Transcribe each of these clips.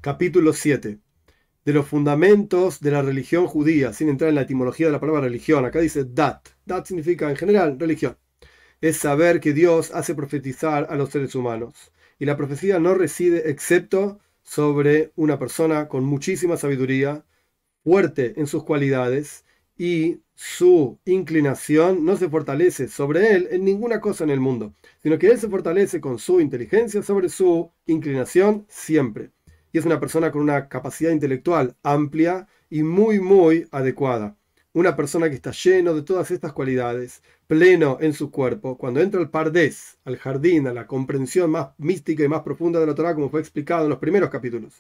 Capítulo 7. De los fundamentos de la religión judía, sin entrar en la etimología de la palabra religión. Acá dice dat. Dat significa en general religión. Es saber que Dios hace profetizar a los seres humanos. Y la profecía no reside excepto sobre una persona con muchísima sabiduría, fuerte en sus cualidades, y su inclinación no se fortalece sobre él en ninguna cosa en el mundo, sino que él se fortalece con su inteligencia sobre su inclinación siempre. Y es una persona con una capacidad intelectual amplia y muy adecuada. Una persona que está lleno de todas estas cualidades, pleno en su cuerpo, cuando entra al Pardés, al jardín, a la comprensión más mística y más profunda de la Torá, como fue explicado en los primeros capítulos,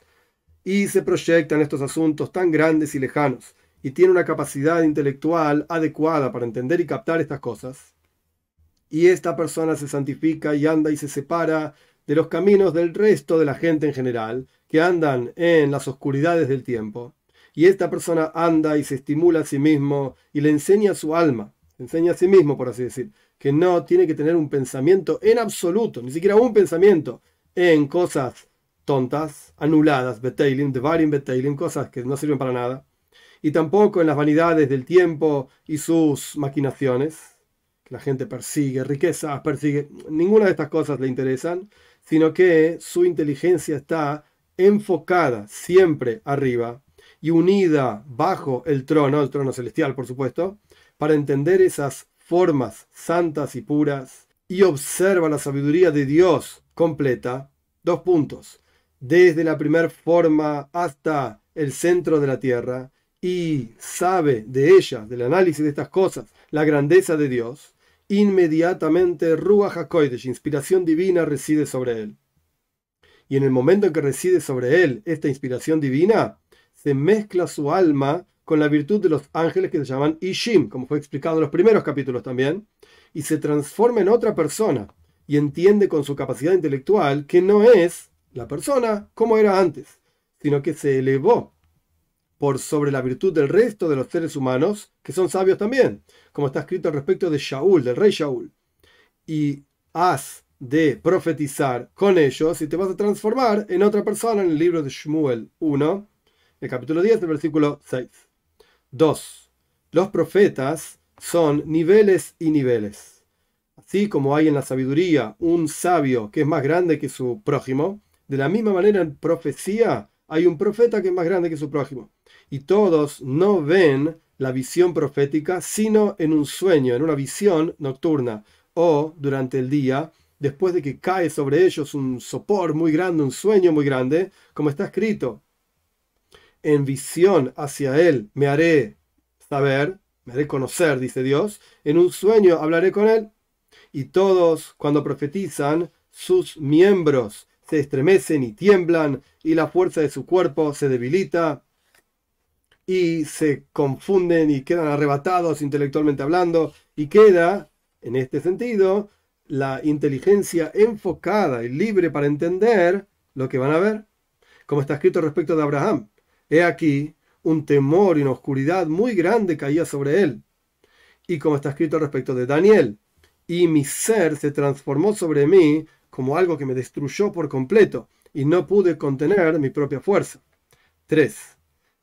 y se proyecta en estos asuntos tan grandes y lejanos, y tiene una capacidad intelectual adecuada para entender y captar estas cosas, y esta persona se santifica y anda y se separa de los caminos del resto de la gente en general, que andan en las oscuridades del tiempo, y esta persona anda y se estimula a sí mismo y le enseña a su alma, le enseña a sí mismo, por así decir, que no tiene que tener un pensamiento en absoluto, ni siquiera un pensamiento en cosas tontas, anuladas, beteilim, devarim beteilim, cosas que no sirven para nada, y tampoco en las vanidades del tiempo y sus maquinaciones, que la gente persigue, riquezas, persigue, ninguna de estas cosas le interesan, sino que su inteligencia está enfocada siempre arriba y unida bajo el trono celestial, por supuesto, para entender esas formas santas y puras, y observa la sabiduría de Dios completa. Dos puntos. Desde la primera forma hasta el centro de la tierra, y sabe de ella, del análisis de estas cosas, la grandeza de Dios, inmediatamente Ruach HaKodesh, inspiración divina, reside sobre él. Y en el momento en que reside sobre él esta inspiración divina, se mezcla su alma con la virtud de los ángeles que se llaman Ishim, como fue explicado en los primeros capítulos también, y se transforma en otra persona, y entiende con su capacidad intelectual que no es la persona como era antes, sino que se elevó por sobre la virtud del resto de los seres humanos, que son sabios también, como está escrito al respecto de Shaul, del rey Shaul. Y has de profetizar con ellos y te vas a transformar en otra persona, en el libro de Shmuel 1, el capítulo 10, el versículo 6. 2. Los profetas son niveles y niveles. Así como hay en la sabiduría un sabio que es más grande que su prójimo, de la misma manera en profecía hay un profeta que es más grande que su prójimo. Y todos no ven la visión profética sino en un sueño, en una visión nocturna o durante el día, después de que cae sobre ellos un sopor muy grande, un sueño muy grande, como está escrito: en visión hacia él me haré saber, me haré conocer, dice Dios, en un sueño hablaré con él. Y todos, cuando profetizan, sus miembros se estremecen y tiemblan, y la fuerza de su cuerpo se debilita, y se confunden y quedan arrebatados intelectualmente hablando, y queda, en este sentido, la inteligencia enfocada y libre para entender lo que van a ver. Como está escrito respecto de Abraham: he aquí, un temor y una oscuridad muy grande caía sobre él. Y como está escrito respecto de Daniel: y mi ser se transformó sobre mí como algo que me destruyó por completo, y no pude contener mi propia fuerza. 3.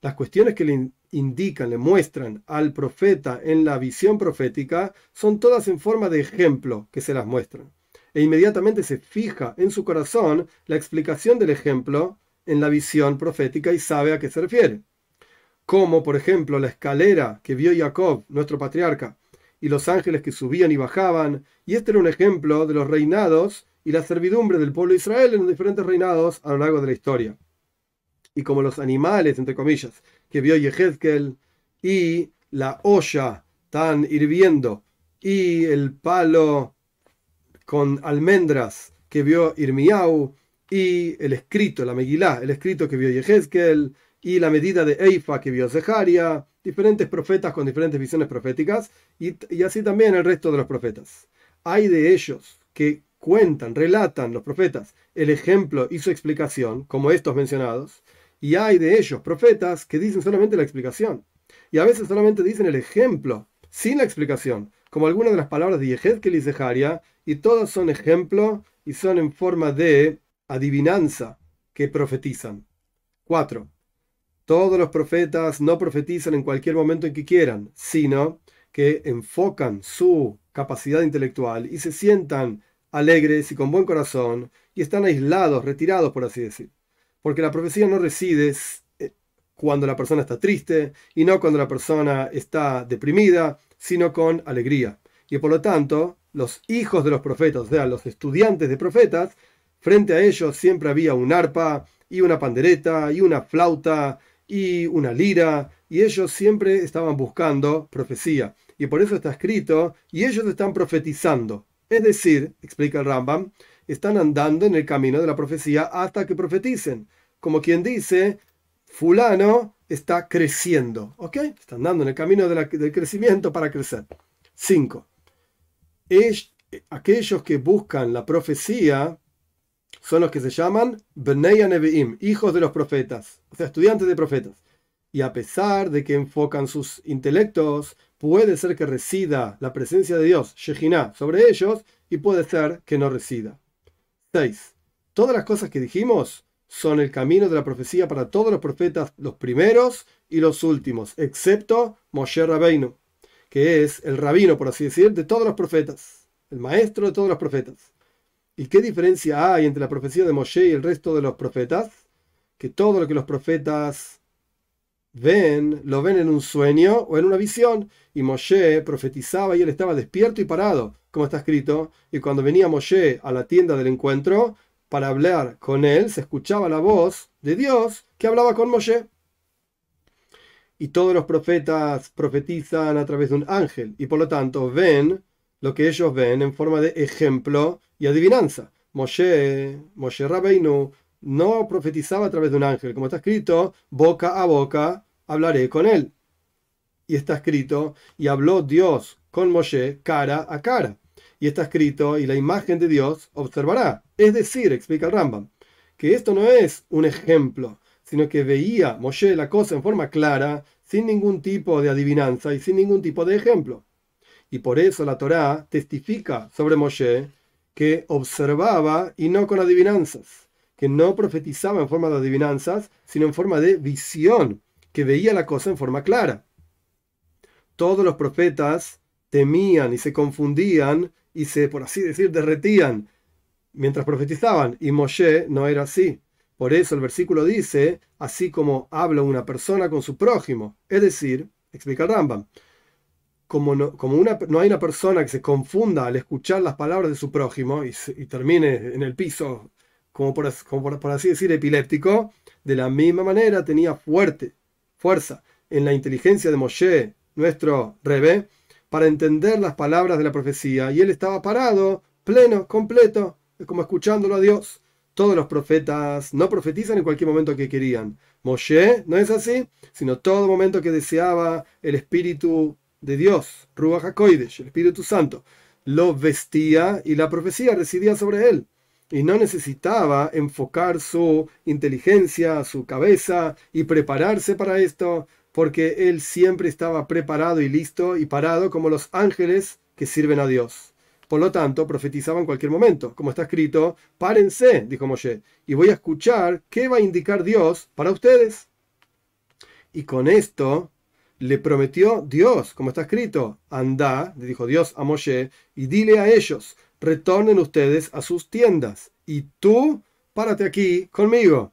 Las cuestiones que le indican, le muestran al profeta en la visión profética son todas en forma de ejemplo que se las muestran. E inmediatamente se fija en su corazón la explicación del ejemplo en la visión profética y sabe a qué se refiere. Como, por ejemplo, la escalera que vio Jacob, nuestro patriarca, y los ángeles que subían y bajaban, y este era un ejemplo de los reinados y la servidumbre del pueblo de Israel en los diferentes reinados a lo largo de la historia. Y como los animales, entre comillas, que vio Yehezkel, y la olla tan hirviendo, y el palo con almendras que vio Irmiau, y el escrito, la Megilá, el escrito que vio Yehezkel, y la medida de Eifa que vio Zeharia, diferentes profetas con diferentes visiones proféticas, y así también el resto de los profetas. Hay de ellos que cuentan, relatan los profetas el ejemplo y su explicación, como estos mencionados, y hay de ellos profetas que dicen solamente la explicación, y a veces solamente dicen el ejemplo, sin la explicación, como algunas de las palabras de Yehezkel y Zeharia, y todas son ejemplo y son en forma de adivinanza que profetizan. 4. Todos los profetas no profetizan en cualquier momento en que quieran, sino que enfocan su capacidad intelectual y se sientan alegres y con buen corazón y están aislados, retirados, por así decir. Porque la profecía no reside cuando la persona está triste y no cuando la persona está deprimida, sino con alegría. Y por lo tanto, los hijos de los profetas, o sea, los estudiantes de profetas, frente a ellos siempre había un arpa y una pandereta y una flauta y una lira, y ellos siempre estaban buscando profecía. Y por eso está escrito, y ellos están profetizando. Es decir, explica el Rambam, están andando en el camino de la profecía hasta que profeticen. Como quien dice, fulano está creciendo. ¿Ok? Está andando en el camino del crecimiento para crecer. 5. Aquellos que buscan la profecía son los que se llaman Bnei Nevi'im, hijos de los profetas, o sea, estudiantes de profetas. Y a pesar de que enfocan sus intelectos, puede ser que resida la presencia de Dios, Shejinah, sobre ellos, y puede ser que no resida. 6. Todas las cosas que dijimos son el camino de la profecía para todos los profetas, los primeros y los últimos, excepto Moshe Rabbeinu, que es el rabino, por así decir, de todos los profetas, el maestro de todos los profetas. ¿Y qué diferencia hay entre la profecía de Moshe y el resto de los profetas? Que todo lo que los profetas ven, lo ven en un sueño o en una visión. Y Moshe profetizaba y él estaba despierto y parado, como está escrito. Y cuando venía Moshe a la tienda del encuentro, para hablar con él, se escuchaba la voz de Dios que hablaba con Moshe. Y todos los profetas profetizan a través de un ángel, y por lo tanto ven lo que ellos ven en forma de ejemplo y adivinanza. Moshe Rabbeinu no profetizaba a través de un ángel, como está escrito, boca a boca hablaré con él. Y está escrito, y habló Dios con Moshe cara a cara. Y está escrito, y la imagen de Dios observará. Es decir, explica el Rambam, que esto no es un ejemplo, sino que veía Moshe la cosa en forma clara, sin ningún tipo de adivinanza y sin ningún tipo de ejemplo. Y por eso la Torá testifica sobre Moshe que observaba y no con adivinanzas, que no profetizaba en forma de adivinanzas, sino en forma de visión, que veía la cosa en forma clara. Todos los profetas temían y se confundían y se, por así decir, derretían mientras profetizaban, y Moshe no era así. Por eso el versículo dice, así como habla una persona con su prójimo, es decir, explica el Rambam, no hay una persona que se confunda al escuchar las palabras de su prójimo y termine en el piso, por así decir, epiléptico, de la misma manera tenía fuerza en la inteligencia de Moshe, nuestro Rebbe, para entender las palabras de la profecía, y él estaba parado, pleno, completo, como escuchándolo a Dios. Todos los profetas no profetizan en cualquier momento que querían. Moshe no es así, sino todo momento que deseaba el Espíritu de Dios, Ruach HaKodesh, el Espíritu Santo, lo vestía y la profecía residía sobre él. Y no necesitaba enfocar su inteligencia, su cabeza y prepararse para esto, porque él siempre estaba preparado y listo y parado como los ángeles que sirven a Dios. Por lo tanto, profetizaba en cualquier momento. Como está escrito, párense, dijo Moshe, y voy a escuchar qué va a indicar Dios para ustedes. Y con esto le prometió Dios, como está escrito, anda, le dijo Dios a Moshe, y dile a ellos, retornen ustedes a sus tiendas, y tú, párate aquí conmigo.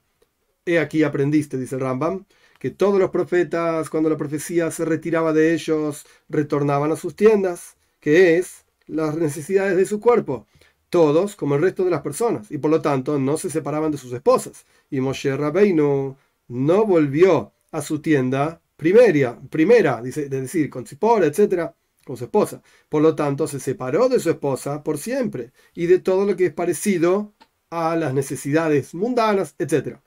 He aquí aprendiste, dice el Rambam, que todos los profetas, cuando la profecía se retiraba de ellos, retornaban a sus tiendas, que es las necesidades de su cuerpo, todos como el resto de las personas, y por lo tanto no se separaban de sus esposas. Y Moshe Rabbeinu no volvió a su tienda primera, dice, es decir, con Zipora, etcétera, con su esposa. Por lo tanto, se separó de su esposa por siempre y de todo lo que es parecido a las necesidades mundanas, etcétera.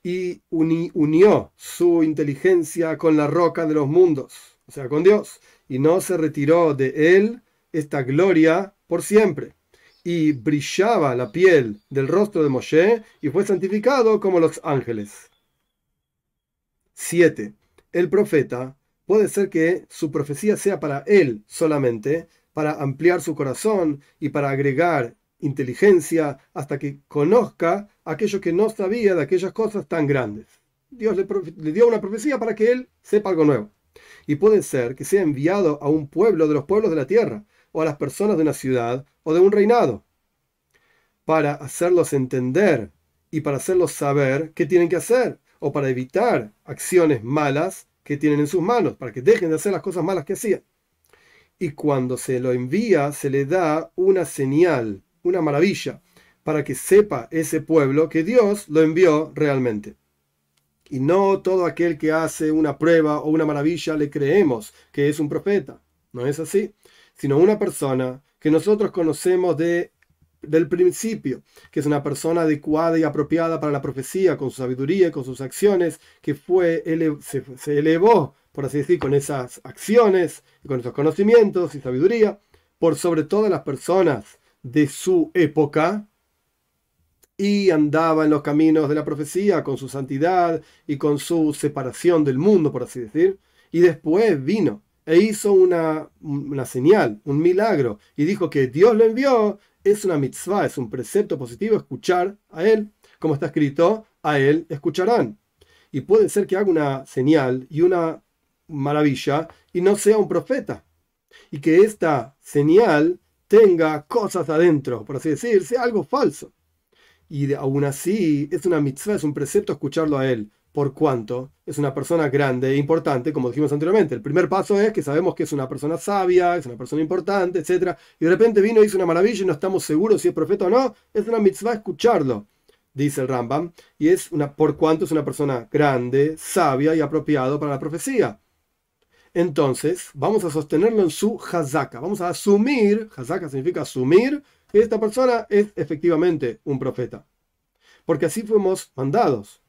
Y unió su inteligencia con la roca de los mundos, o sea, con Dios, y no se retiró de él esta gloria por siempre. Y brillaba la piel del rostro de Moshe y fue santificado como los ángeles. 7. El profeta puede ser que su profecía sea para él solamente, para ampliar su corazón y para agregar inteligencia, hasta que conozca aquello que no sabía de aquellas cosas tan grandes. Dios le dio una profecía para que él sepa algo nuevo. Y puede ser que sea enviado a un pueblo de los pueblos de la tierra, o a las personas de una ciudad o de un reinado, para hacerlos entender y para hacerlos saber qué tienen que hacer, o para evitar acciones malas que tienen en sus manos, para que dejen de hacer las cosas malas que hacían. Y cuando se lo envía, se le da una señal, una maravilla, para que sepa ese pueblo que Dios lo envió realmente. Y no todo aquel que hace una prueba o una maravilla le creemos que es un profeta. No es así. Sino una persona que nosotros conocemos del principio, que es una persona adecuada y apropiada para la profecía, con su sabiduría, con sus acciones, que se elevó, por así decir, con esas acciones, y con esos conocimientos y sabiduría, por sobre todas las personas de su época, y andaba en los caminos de la profecía con su santidad y con su separación del mundo, por así decir. Y después vino e hizo una señal, un milagro, y dijo que Dios lo envió. Es una mitzvah, es un precepto positivo escuchar a él, como está escrito, a él escucharán. Y puede ser que haga una señal y una maravilla y no sea un profeta, y que esta señal tenga cosas adentro, por así decir, sea algo falso. Y aún así es una mitzvah, es un precepto escucharlo a él, por cuanto es una persona grande e importante, como dijimos anteriormente. El primer paso es que sabemos que es una persona sabia, es una persona importante, etc. Y de repente vino y hizo una maravilla y no estamos seguros si es profeta o no. Es una mitzvah escucharlo, dice el Rambam, y por cuanto es una persona grande, sabia y apropiado para la profecía. Entonces, vamos a sostenerlo en su hazaka. Vamos a asumir, hazaka significa asumir, que esta persona es efectivamente un profeta. Porque así fuimos mandados.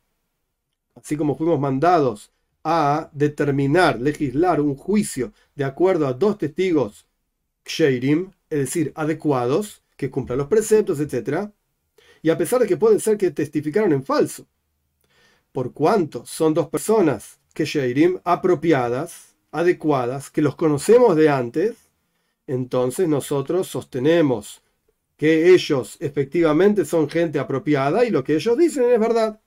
Así como fuimos mandados a determinar, legislar un juicio de acuerdo a dos testigos ksherim, es decir, adecuados, que cumplan los preceptos, etc. Y a pesar de que pueden ser que testificaron en falso, por cuanto son dos personas ksherim apropiadas, adecuadas, que los conocemos de antes, entonces nosotros sostenemos que ellos efectivamente son gente apropiada y lo que ellos dicen es verdad.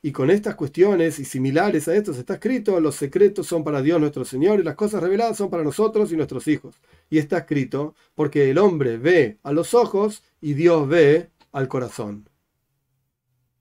Y con estas cuestiones y similares a esto se está escrito: los secretos son para Dios nuestro Señor y las cosas reveladas son para nosotros y nuestros hijos. Y está escrito porque el hombre ve a los ojos y Dios ve al corazón.